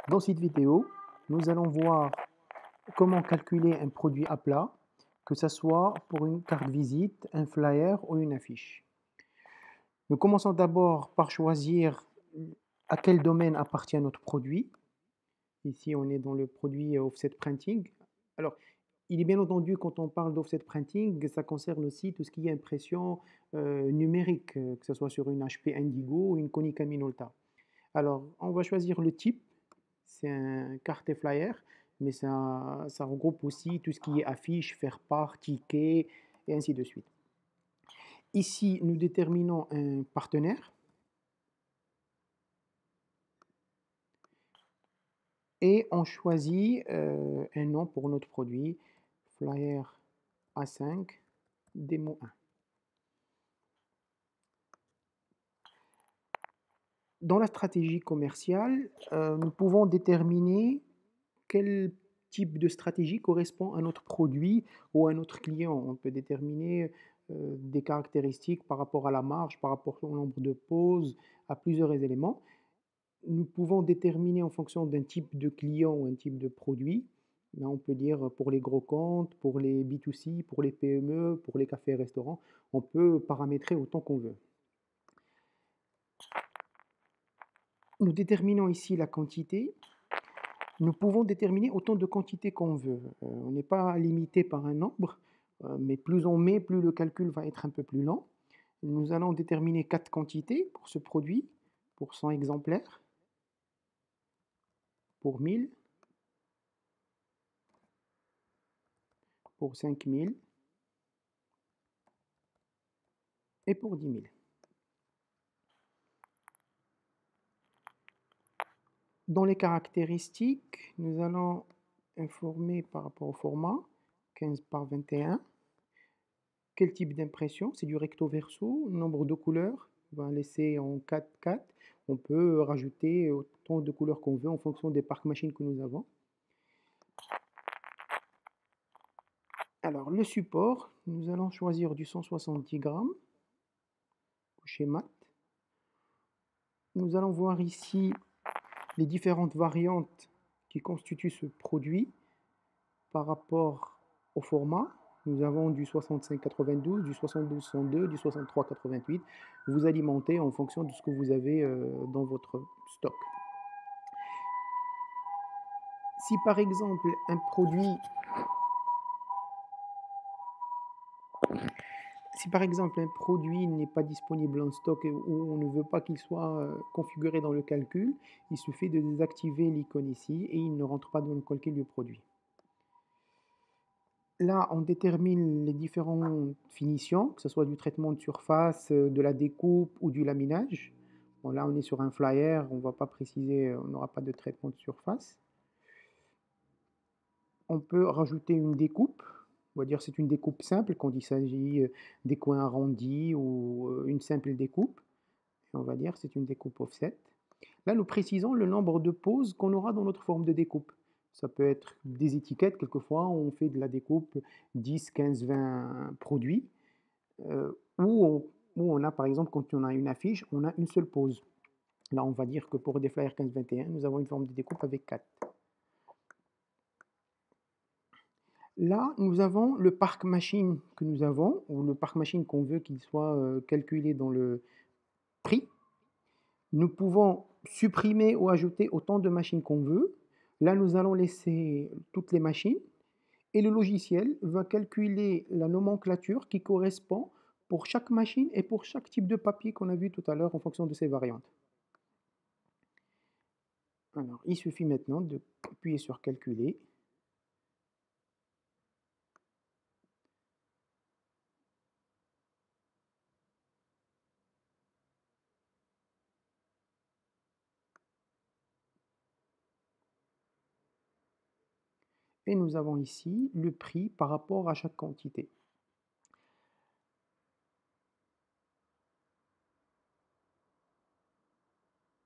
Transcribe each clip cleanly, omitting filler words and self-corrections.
Dans cette vidéo, nous allons voir comment calculer un produit à plat, que ce soit pour une carte visite, un flyer ou une affiche. Nous commençons d'abord par choisir à quel domaine appartient notre produit. Ici, on est dans le produit offset printing. Alors, il est bien entendu, quand on parle d'offset printing, ça concerne aussi tout ce qui est impression numérique, que ce soit sur une HP Indigo ou une Konica Minolta. Alors, on va choisir le type, c'est un carte et flyer, mais ça regroupe aussi tout ce qui est affiche, faire part, ticket, et ainsi de suite. Ici, nous déterminons un partenaire et on choisit un nom pour notre produit, flyer A5 démo 1. Dans la stratégie commerciale, nous pouvons déterminer quel type de stratégie correspond à notre produit ou à notre client. On peut déterminer des caractéristiques par rapport à la marge, par rapport au nombre de pauses, à plusieurs éléments. Nous pouvons déterminer en fonction d'un type de client ou un type de produit. Là, on peut dire pour les gros comptes, pour les B2C, pour les PME, pour les cafés et restaurants. On peut paramétrer autant qu'on veut. Nous déterminons ici la quantité. Nous pouvons déterminer autant de quantités qu'on veut. On n'est pas limité par un nombre, mais plus on met, plus le calcul va être un peu plus lent. Nous allons déterminer 4 quantités pour ce produit, pour 100 exemplaires, pour 1000, pour 5000 et pour 10 000. Dans les caractéristiques, nous allons informer par rapport au format 15 par 21. Quel type d'impression? C'est du recto verso. Nombre de couleurs, on va laisser en 4-4. On peut rajouter autant de couleurs qu'on veut en fonction des parcs machines que nous avons. Alors, le support, nous allons choisir du 170 grammes, couché mat. Nous allons voir ici les différentes variantes qui constituent ce produit par rapport au format. Nous avons du 65-92, du 72-102, du 63-88. Vous alimentez en fonction de ce que vous avez dans votre stock. Si par exemple un produit n'est pas disponible en stock ou on ne veut pas qu'il soit configuré dans le calcul, il suffit de désactiver l'icône ici et il ne rentre pas dans le calcul du produit. Là, on détermine les différentes finitions, que ce soit du traitement de surface, de la découpe ou du laminage. Bon, là, on est sur un flyer, on ne va pas préciser, on n'aura pas de traitement de surface. On peut rajouter une découpe. On va dire que c'est une découpe simple quand il s'agit des coins arrondis ou une simple découpe. Et on va dire que c'est une découpe offset. Là, nous précisons le nombre de pauses qu'on aura dans notre forme de découpe. Ça peut être des étiquettes, quelquefois on fait de la découpe 10, 15, 20 produits, ou on a par exemple, quand on a une affiche, on a une seule pause. Là, on va dire que pour des flyers 15-21, nous avons une forme de découpe avec 4. Là, nous avons le parc machine que nous avons, ou le parc machine qu'on veut qu'il soit calculé dans le prix. Nous pouvons supprimer ou ajouter autant de machines qu'on veut. Là, nous allons laisser toutes les machines et le logiciel va calculer la nomenclature qui correspond pour chaque machine et pour chaque type de papier qu'on a vu tout à l'heure en fonction de ces variantes. Alors, il suffit maintenant d'appuyer sur calculer. Et nous avons ici le prix par rapport à chaque quantité.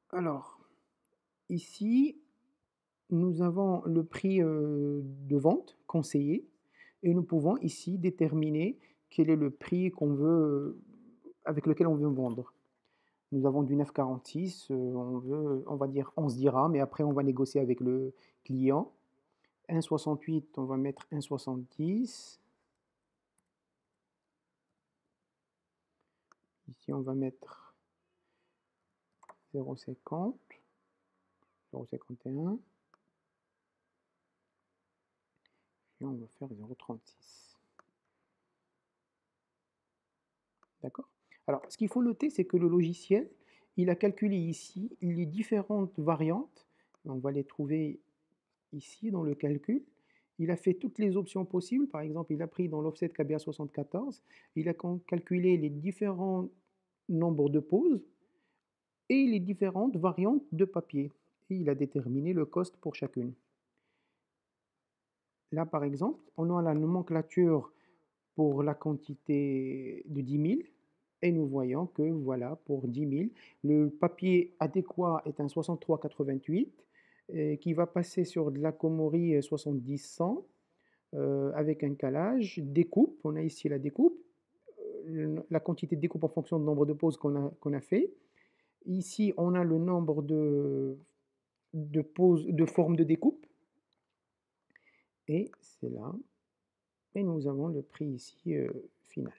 Alors, ici, nous avons le prix de vente conseillé et nous pouvons ici déterminer quel est le prix qu'on veut, avec lequel on veut vendre. Nous avons du 9,46, on va dire 11 dirhams, mais après on va négocier avec le client. 1,68, on va mettre 1,70. Ici, on va mettre 0,50, 0,51, et on va faire 0,36. D'accord? Alors, ce qu'il faut noter, c'est que le logiciel, il a calculé ici les différentes variantes. On va les trouver ici dans le calcul. Il a fait toutes les options possibles. Par exemple, il a pris dans l'offset KBA 74, il a calculé les différents nombres de pauses et les différentes variantes de papier. Et il a déterminé le cost pour chacune. Là, par exemple, on a la nomenclature pour la quantité de 10 000 et nous voyons que voilà, pour 10 000, le papier adéquat est un 63,88 qui va passer sur de la Komori 70-100 avec un calage, découpe, on a ici la découpe, la quantité de découpe en fonction du nombre de pauses qu'on a fait. Ici, on a le nombre de pauses, de formes de découpe et c'est là. Et nous avons le prix ici final.